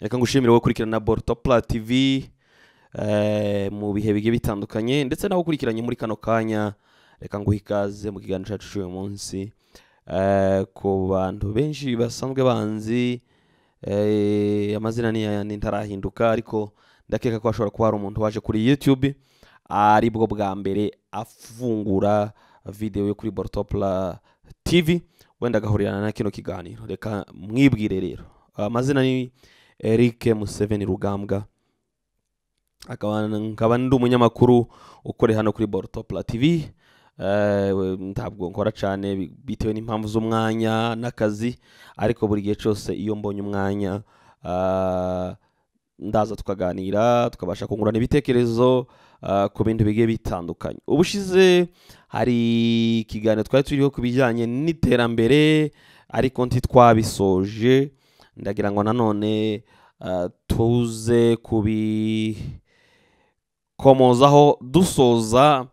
reka ngushimire wowe kurikirana Bortopla TV mu bihe bigiye bitandukanye ndetse naho kurikiranye muri kano kanya. Reka nguhe ikaze mu kiganiro cyacu cy'uyu munsi ku bantu benshi basanzwe banzi amazina ni ntarahinduka, ariko ndakeka ko ashobora kuba hari umuntu waje kuri YouTube ari bwo bwa mbere afungura video yo kuri Bortopla TV, wenda gahurirana na kino kiganiro. Reka mwibwire rero. Amazina ni Eric Museveni Rugambwa, akaba ndi umunyamakuru ukore hano kuri Bortopla TV. Ntabwo nkora cyane bitewe n'impamvu z'umwanya n'akazi, ariko buri gihe cyose iyo mbonye umwanya ndaza tukaganira, tukabasha kungurana ibitekerezo ku bintu bigiye bitandukanye. Ubushize hari ikiganiro twari turiho ku bijyanye n'iterambere, ariko ntitwabisoje. Ndagira ngo nanone tuze kubikomozaho dusoza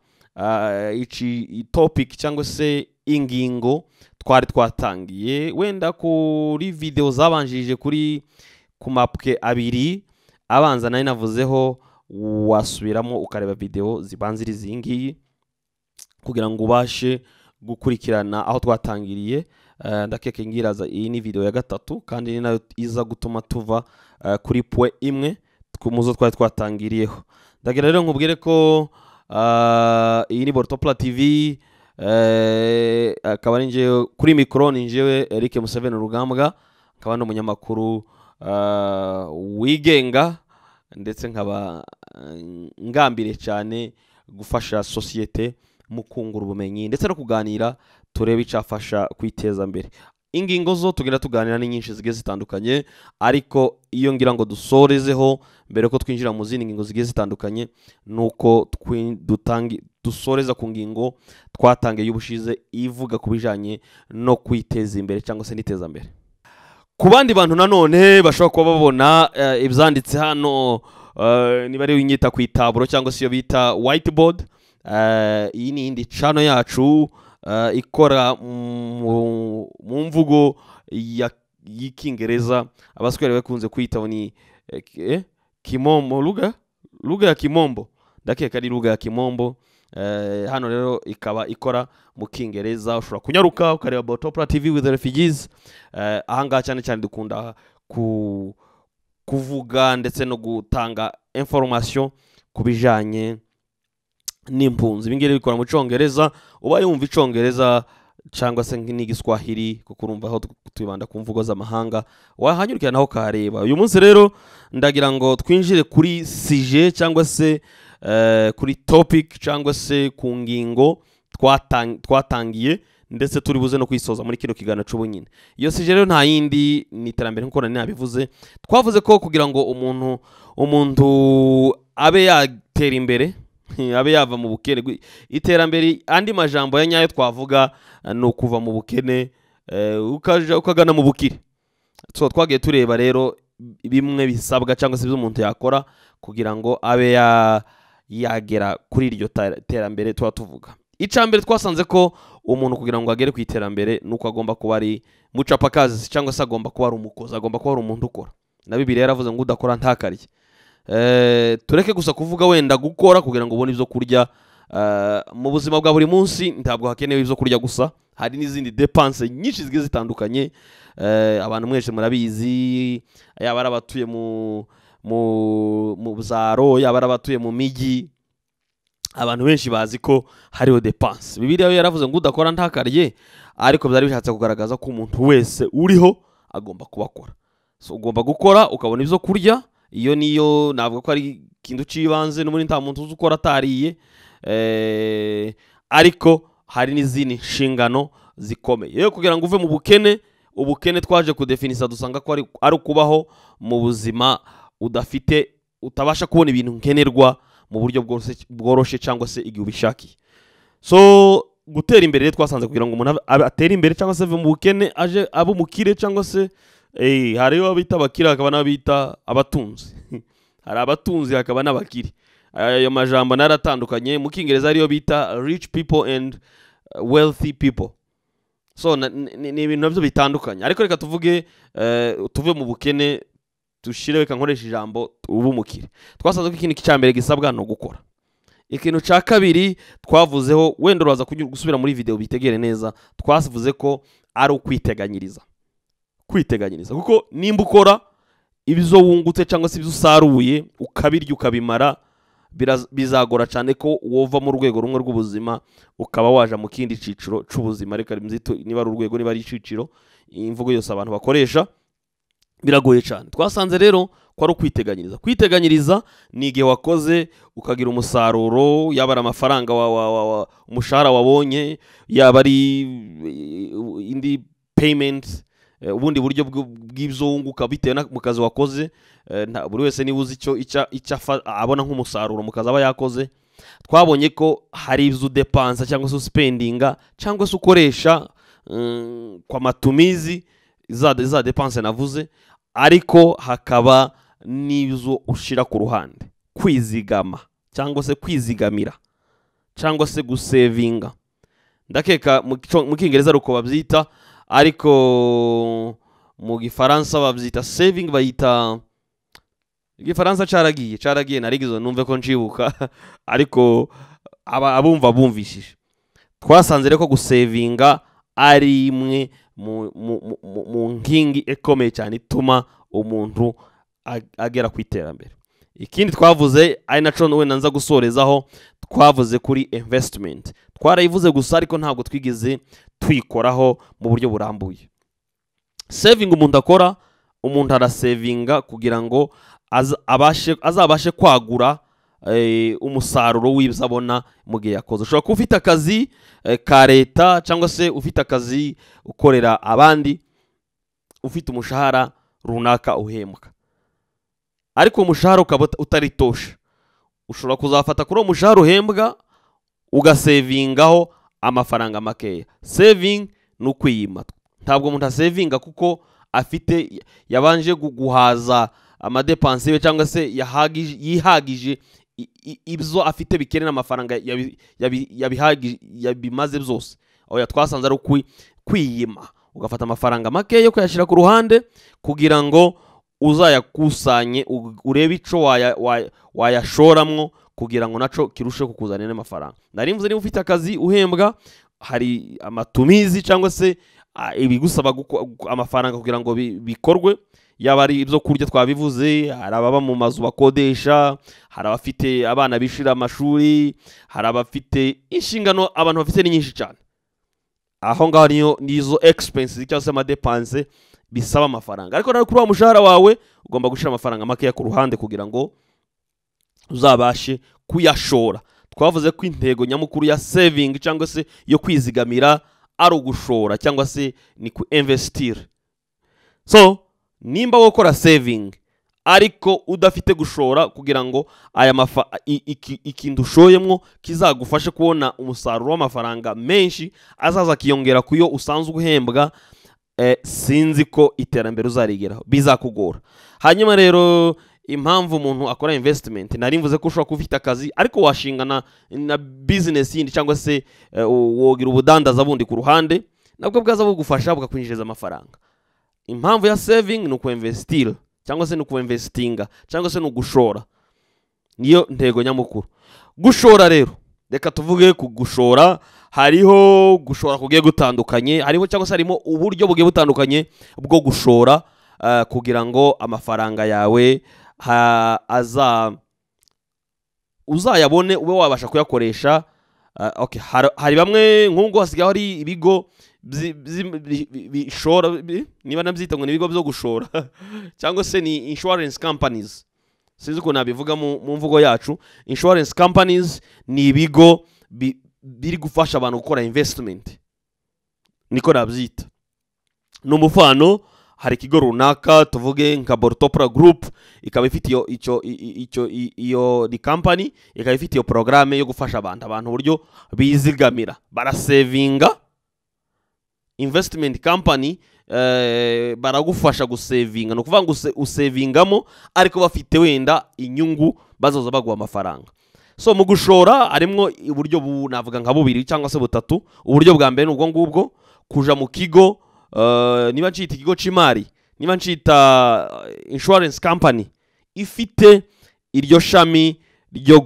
iki topic cyangwa se ingingo twari twatangiye. Wenda kuri video zabanjije kuri ku mapwe abiri abanza nari navuzeho, wasubiramo ukareba video zibanziriza iyi ngiyi kugira ngo ubashe gukurikirana aho twatangiriye. Ndakeka ngiraza iyi ni video ya gatatu, kandi ni nayo iza gutuma tuva kuri pwe imwe muzo twari twatangiriyeho. Ndagira rero nkubwire ko iyi ni Bortopla TV, akaba ari njewe kuri micro, ni njewe Eric Museveni Rugambwa, akaba ndi umunyamakuru wigenga, ndetse nkaba ngambire cyane gufasha societe mu kungura ubumenyi ndetse no kuganira turebe icafasha kwiteza mbere. Ingingo zo tugenda tuganira ni nyinshi zigiye zitandukanye, ariko iyo ngira ngo dusorezeho mbere ko twinjira mu zindi ngingo zigiye zitandukanye, nuko dusoreza ku ngingo twatangiye y'ubushize ivuga ku bijanye no kwiteza imbere cyangwa se niteza mbere. Ku bandi bantu nanone bashobora kuba babona ibyanditse hano, niba ari winyita ku itaburo cyangwa se iyo bita whiteboard, iyi ni indi channel yacu ikora mu mvugo y'ikingereza abaswere bakunze kwita ni kimombo, lugha ya kimombo. Ndakeka ari lugha ya kimombo. Hano rero ikaba ikora mu kingereza. Ushobora kunyaruka ukareba Bortopla TV with the refugees. Ahangaha cyane cyane dukunda kuvuga ndetse no gutanga information ku bijanye n'impunzi. Ibingiye bikora mu Cyongereza. Ubaye wumva Icyongereza cyangwa se n'igiswahili, kuko urumva aho twibanda ku mvugo z'amahanga, wahanyurikira naho kareba. Uyu munsi rero ndagira ngo twinjire kuri sujet cyangwa se kuri topic cyangwa se ku ngingo twatangiye ndetse turi buze no kwisoza muri kino kiganiro cy'ubunyine. Iyo sujet rero nta yindi ni iterambere, nkuko nari nabivuze. Twavuze ko kugira ngo umuntu abe yatera imbere, abe yava mu bukene, iterambere andi majambo ya nyayo twavuga no kuva mu bukene ukagana mu bukire. So twagiye tureba rero bimwe bisabwa cyangwa se umuntu yakora kugira ngo abe yagera kuri iryo terambere tuvuga. Icambere twasanze ko umuntu kugira ngo agere ku iterambere nuko agomba kuba ari mucapakazi cyangwa se agomba kuba ari umukozi, agomba kuba ari umuntu ukora. Na Bibiliya yaravuze ngo udakora ntakarye. Tureke gusa kuvuga wenda gukora kugira ngo ubone ibyo kurya. Mu buzima bwa buri munsi ntabwo hakenewe ibyo kurya gusa, hari n'izindi dépenses nyinshi zigiye zitandukanye. Abantu mwese murabizi, yaba arabatuye mu buzaro, yaba arabatuye mu migi, abantu benshi bazi ko hariho dépenses. Bibiliya yaravuze ngo udakora ntakarye, ariko byari bishatse kugaragaza ko umuntu wese uriho agomba kubakora. So ugomba gukora ukabona ibyo kurya. Iyo niyo navuga ko ari kintu cibanze, no muri nta muntu uzi ukora atariye. Ariko hari n'izindi nshingano zikomeye. Yo kugira ngo uve mu ubukene twaje kudefinisa dusanga ko ari ukubaho mu buzima utabasha kubona ibintu nkenerwa mu buryo bworoshe cyangwa se igihe ubishakiye. So gutera imbere twasanze kugira ngo umuntu atere imbere cyangwa se ave mu bukene aje abo mukire, cyangwa se hariyo abita abakire hakaba n'abita abatunzi. Hari abatunzi hakaba n'abakire. Ayo majambo naratandukanye. Mu Kingereza ariyo bita rich people and wealthy people. So ni ibintu nabyo bitandukanye, ariko reka tuvuge tuve mu bukene tushire reka nkoresha ijambo ubumukire. Twasanze ko ikintu cya mbere gisabwa no gukora. Ikintu cya kabiri twavuzeho, wenda uraza gusubira muri video bitegere neza, twavuze ko ari ukwiteganyiriza. Kwiteganyiriza kuko nimba ukora ibizo wungutse cyangwa se ibizo usaruye ukabirya ukabimara, bizagora cyane ko wova mu rwego rumwe rw'ubuzima ukaba waja mu kindi ciciro c'ubuzima. Reka mzito niba ari urwego niba ari iciciro, imvugo yose abantu bakoresha biragoye cyane. Twasanze rero ko ari ukwiteganyiriza. Kwiteganyiriza ni igihe wakoze ukagira umusaruro, yaba ari amafaranga umushahara wabonye, yaba ari indi payment, ubundi buryo bw'ibyo wunguka bitewe mu kazi wakoze. Buri wese niba uzi icyo abona nk'umusaruro mu kazi aba yakoze. Twabonye ko hari ibyo udepansa cyangwa se uspendinga cyangwa se ukoresha kwa matumizi za depanse navuze, ariko hakaba n'ibyo ushira ku ruhande, kwizigama cyangwa se kwizigamira cyangwa se gusevinga. Ndakeka mu Kingereza uko babyita, ariko mu Gifaransa babyita saving, bayita Igifaransa caragiye narigizo numve ko ncibuka ariko abumva bumvishije. Twasanze reko gusevinga ari imwe mu nkingi ekomeye cyane ituma umuntu agera ku iterambere. Ikindi twavuze ari naco wenda nza gusorezaho, twavuze kuri investment. Twarayivuze gusa ariko ntabwo twigeze twikoraho mu buryo burambuye. Saving umuntu akora, umuntu arasevinga kugira ngo azabashe kwagura umusaruro w'ibyo abona mu gihe yakoze. Ushobora kuba ufite akazi ka leta cyangwa se ufite akazi ukorera abandi, ufite umushahara runaka uhembwa, ariko umushahara ukaba utaritosha. Ushobora kuzafata kuri uwo mushahara uhembwa ugasevingaho amafaranga makeya. Saving ni ukwiyima. Ntabwo umuntu asevinga kuko afite yabanje guhaza amadepanse we cyangwa se yihagije ibyo afite bikenera amafaranga yabimaze byose. Oya, twasanze ari kwiyima, ugafata amafaranga make yo kuyashira ku ruhande kugira ngo uzayakusanye, urebe ico wayashoramwo kugira ngo naco kirushe kukuzanira amafaranga. Narimvuze niba ufite akazi uhembwa, hari amatumizi cyangwa se ibigusaba amafaranga kugira ngo bikorwe, yaba ari ibyo kurya twabivuze, hari ababa mu mazu bakodesha, hari abafite abana bishira amashuri, hari abafite inshingano abantu bafite ni nyinshi cyane. Aho ngaho nizo expenses cyangwa se amadepanse bisaba amafaranga. Ariko nawe kuri wa mushahara wawe ugomba gushira amafaranga make ku ruhande kugira ngo uzabashe kuyashora. Twavuze ko intego nyamukuru ya saving cyangwa se yo kwizigamira ari ugushora cyangwa se ni ku investir. So nimba wokora saving ariko udafite gushora kugira ngo aya ikintu ushoyemwo kizagufashe kubona umusaruro w'amafaranga menshi azaza kiyongera kuyo usanzwe uhembwa, sinzi ko iterambere uzarigeraho, bizakugora. Hanyuma rero impamvu umuntu akora investment, narimvuze ko ushobora kufita akazi ariko washingana na business yindi cyangwa se wogira ubudandaza bundi ku ruhande, nabwo bwaza bugufasha bukakwinjiriza amafaranga. Impamvu ya saving ni ukwinvestir cyangwa se ni ukuinvestinga cyangwa se ni ugushora, niyo ntego nyamukuru. Gushora rero, reka tuvuge ku gushora, hariho gushora kugiye gutandukanye, hariho cyangwa se harimo uburyo bugiye butandukanye bwo gushora kugira ngo amafaranga yawe uzayabone ube wabasha kuyakoresha. Okay, hari bamwe nk'ubwo hasigaye hari ibigo bishora, niba nabyita ngo ni ibigo byo gushora cyangwa se ni insurance companies, sinzi ko nabivuga mu mvugo yacu. Insurance companies ni ibigo biri gufasha abantu gukora investment, niko nabyita. N'umufano, hari ikigo runaka tuvuge nka Bortopra Group, ikaba ifite iyo di company, ikaba ifite iyo programme yo gufasha abantu uburyo bizigamira, barasevinga. Investment company baragufasha gusevinga, no kuvuga ngo usevingamo ariko bafite wenda inyungu bazoza baguha amafaranga. So mu gushora harimo uburyo navuga nka bubiri cyangwa se butatu. Uburyo bwa mbere n'ubwo ngubwo kuja mu kigo, niba ncita ikigo c'imari, niba ncita insurance company ifite iryo shami ryo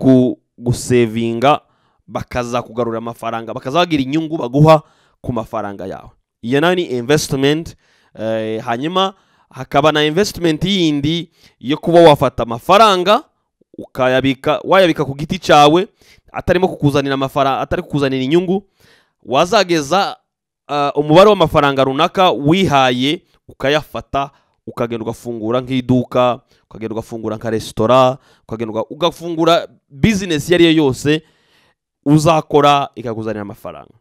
gusevinga bakaza kugarura amafaranga, bakazagira inyungu baguha ku mafaranga yawe. Iyo nayo ni investment. Hanyuma hakaba na investment yindi yo kuba wafata amafaranga wayabika ku giti cyawe, atarimo kukuzanira amafaranga, atari kukuzanira inyungu, wazageza umubare w'amafaranga runaka wihaye ukayafata, ukagenda ugafungura nk'iduka, ukagenda ugafungura nka restaurant, ukagenda ugafungura business yari yo yose uzakora ikakuzanira amafaranga.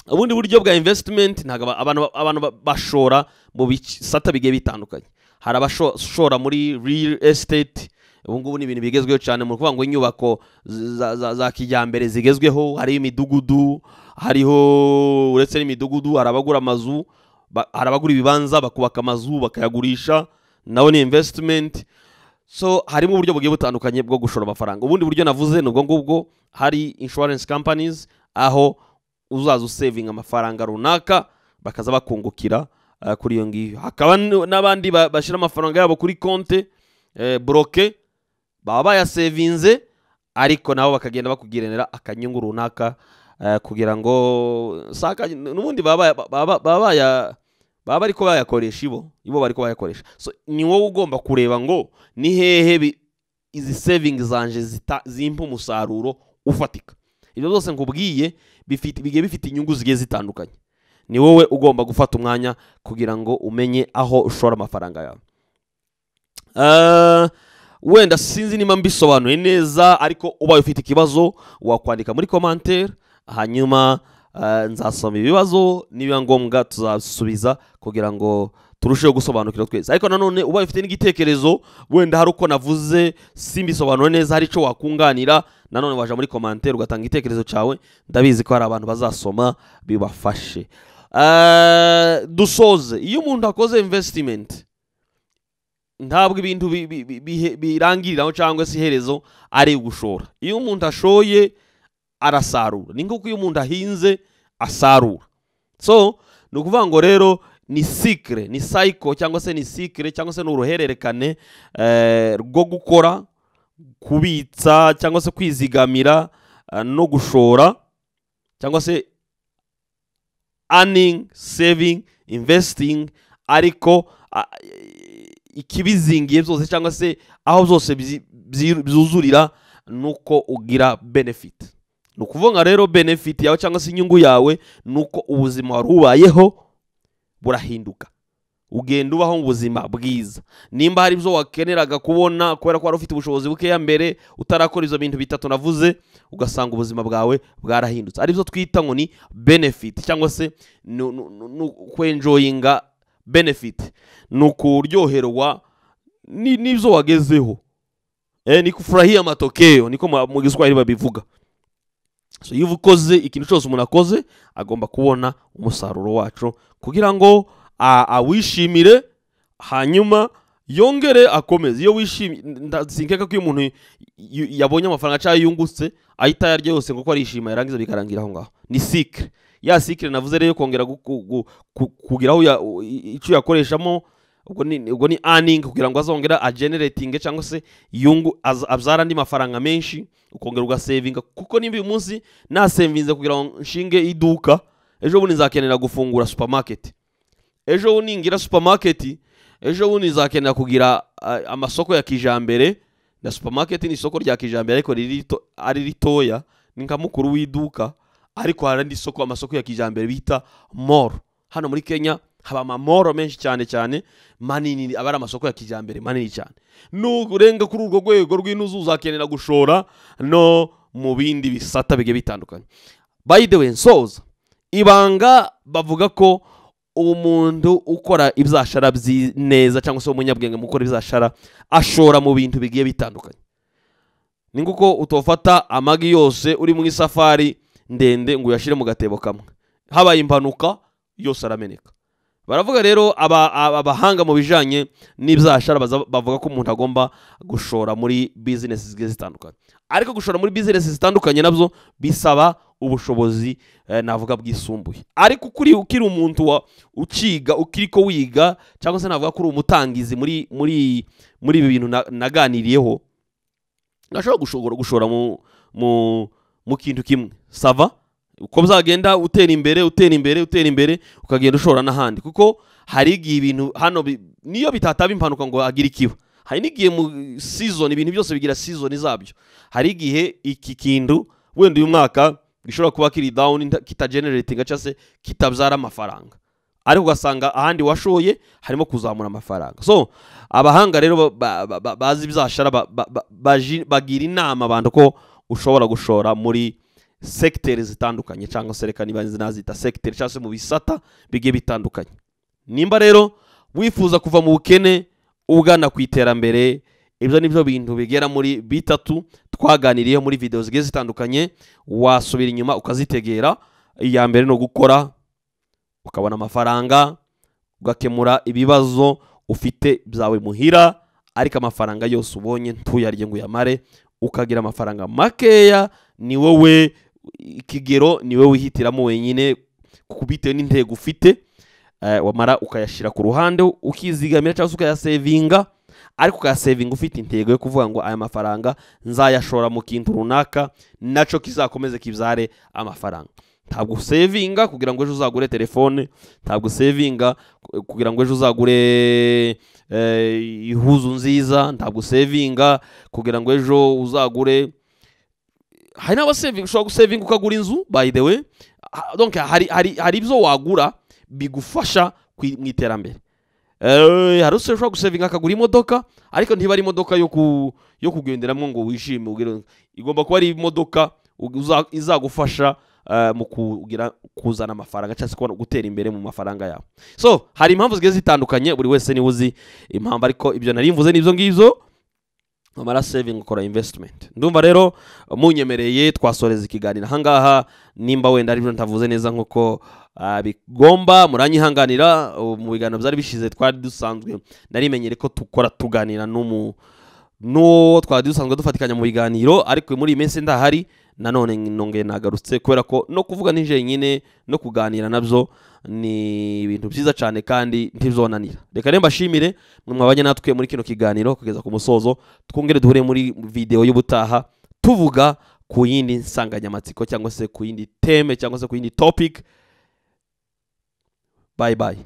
Ubundi buryo bwa investment ntago abantu bashora mu bisata bigiye bitandukanye. Hari abashora muri real estate, ubungubu ni ibintu bigezweho cyane mu kuvuga ngo inyubako za kijyambere zigezweho, hari imidugudu, hariho uretse n'imidugudu harabagura amazu, harabagura ibibanza bakubaka amazu bakayagurisha, nawo ni investment. So harimo uburyo bugiye butandukanye bwo gushora amafaranga. Ubundi buryo navuze nubwo ngubwo, hari insurance companies aho uzaza saving amafaranga runaka bakaza bakungukira kuri iyo ngiyo. Hakaba n'abandi bashira amafaranga yabo kuri konte broke, baba bayasevinze ariko nabo bakagenda bakugirenera akanyungu runaka kugira ngo n'ubundi baba ariko bayakoresha ibo bariko bayakoresha. So ni wowe ugomba kureba ngo ni hehe izi savings zanje zimpa umusaruro ufatika. Ibyo byose nkubwiye bigiye bifite inyungu zigiye zitandukanye. Ni wowe ugomba gufata umwanya kugira ngo umenye aho ushora amafaranga yawe. Wenda sinzi niba mbisobanuye neza, ariko ubaye ufite ikibazo wakwandika muri commentaire, hanyuma nzasoma ibibazo, niba ngombwa tuzasubiza kugira ngo turusheho gusobanukirwa twese. Ariko nanone ubaye ufite n'igitekerezo, wenda hari uko navuze simbisobanure neza, hari ico wakunganira, nanone waje muri commentaire ugatanga igitekerezo cyawe, ndabizi ko hari abantu bazasoma bibafashe. Dusoze, iyo umuntu akoze investment ntabwo ibintu birangiriraho cyangwa se iherezo ari gushora. Iyo umuntu ashoye arasarura, ni nk'uko iyo umuntu ahinze asarura. So ni ukuvuga ngo rero ni cycle, ni cycle cyangwa se ni cycle cyangwa se n'uruhererekane rwo gukora, kubitsa cyangwa se kwizigamira no gushora, cyangwa se earning, saving, investing, ariko ikibizingiye byose cyangwa se aho byose byuzurira nuko ugira benefit. Nukuvuga rero benefit yawe cyangwa se inyungu yawe nuko ubuzima warubayeho burahinduka, ugenda ubaho mu buzima bwiza. Nimba hari byo wakeneraga kubona kubera ko wari ufite ubushobozi bukeya mbere utarakora izo bintu bitatu navuze, ugasanga ubuzima bwawe bwarahindutse. Ari byo twita ngo ni benefit cyangwa se kwenjoyinga benefit, nukuryoherwa n'ibyo wagezeho, ni kufurahia matokeo, niko mu Giswahili babivuga. So iyo ukoze ikintu cyose umuntu akoze agomba kubona umusaruro wacu kugira ngo awishimire, hanyuma yongere akomeze. Iyo wishimye, sinkeka ko iyo umuntu yabonye amafaranga cyangwa yungutse ahita yaryo yose ngo ko arishima yarangiza bikarangira aho ngaho. Ni cycle, ya cycle navuze rero kongera kugiraho icyo yakoreshamo, ubwo ni earning, kugira ngo azongera agenerating cyangwa se yungu abyara andi mafaranga menshi, ukongera ugasavinga. Kuko nimba uyu munsi nasavinze kugira ngo nshinge iduka, ejo bundi nzakenera gufungura supermarket, ejo bundi ngira supermarket, ejo bundi nzakenera kugira amasoko ya kijambere. Na supermarket ni isoko rya kijambere ariko ari ritoya, ni nka mukuru w'iduka, ariko hari andi soko, amasoko ya kijambere bita mall. Hano muri Kenya haba amamoro menshi cyane manini, abari amasoko ya kijambere manini cyane. Nurenga kuri urwo rwego rw'inuzu uzakenera gushora no mu bindi bisata bigiye bitandukanye. By the way, nsoza, ibanga bavuga ko umuntu ukora ibyashara neza cyangwa se umunyabwenge mu gukora ibyashara ashora mu bintu bigiye bitandukanye. Ni nguko utofata amagi yose uri mu isafari ndende ngo uyashire mu gatebo kamwe, habaye impanuka yose arameneka. Baravuga rero abahanga mu bijanye n'ibyashara bavuga ko umuntu agomba gushora muri business zitandukanye. Ariko gushora muri business zitandukanye nabyo bisaba ubushobozi navuga bwisumbuye. Ariko ukiri umuntu uciga ukiriko wiga cyangwa se navuga kuri umutangizi muri ibi bintu naganiriyeho, nashobora gushora mu kintu kimwe sava uko bizagenda utera imbere ukagenda ushora n'ahandi, kuko hari igihe ibintu hano niyo bitataba impanuka ngo agira ikiba, hari n'igihe mu season ibintu byose bigira season zabyo. Hari igihe iki kintu wenda uyu mwaka gishobora kuba kiri down kitagenerating cyangwa se kitabyara amafaranga, ariko ugasanga ahandi washoye harimo kuzamura amafaranga. So abahanga rero bazi bizashara bagira inama abantu ko ushobora gushora muri sectors zitandukanye, cyangwa se reka niba nazita sector cyangwa se mu bisata bigiye bitandukanye. Nimba rero wifuza kuva mu bukene ugana ku iterambere, ibyo nibyo bintu bigera muri bitatu twaganiriye muri video zigiye zitandukanye, wasubira inyuma ukazitegera. Iya mbere no gukora ukabona amafaranga, ugakemura ibibazo ufite byawe muhira, ariko amafaranga yose ubonye ntuyarye ngo uyamare, ukagira amafaranga makeya. Ni wowe ikigero, ni wowe wihitiramo wenyine kubitewe n'intego ufite, wamara ukayashira ku ruhande ukizigamira cyangwa ukayasevinga, ariko ukayasevinga ufite intego yo kuvuga ngo aya mafaranga nzayashora mu kintu runaka naco kizakomeze kibyare amafaranga. Ntabwo sevinga kugira ngo ejo uzagure telefone, ntabwo sevinga kugira ngo ejo uzagure ihuzu nziza, ntabwo sevinga kugira ngo ejo uzagure. Hari n'aba saving ushobora gusevinga ukagura inzu, by the way. Donc hari ibyo wagura bigufasha mu iterambere. Hari ushobora gusevinga akagura imodoka, ariko ntiba ari imodoka yo kugenderamo ngo wishime ugire, igomba kuba ari imodoka izagufasha mu kuzana amafaranga cyangwa se gutera imbere mu mafaranga yawe. So hari impamvu zigiye zitandukanye, buri wese ni uzi impamvu, ariko ibyo nari mvuze nibyo ngibyo. Amara saving ukora investment. Ndumva rero munyemereye twasoreza ikiganiro ahangaha, nimba wenda ari byo ntavuze neza nkuko bigomba muranyihanganira. Mu biganiro byari bishize twari dusanzwe narimenyere ko tukora tuganira no twari dusanzwe dufatikanya mu biganiro, ariko muri imensi ndahari nanone nongeye nagarutse kubera ko no kuvuga nije nyine no kuganira nabyo ni ibintu byiza cyane kandi ntibizonanira. Reka remba shimire mwe mwabanye natwe muri kino kiganiro kugeza ku musozo. Twongere duhure muri video y'ubutaha tuvuga ku yindi nsanganyamatsiko cyangwa se ku yindi teme cyangwa se ku yindi topic. Bye bye.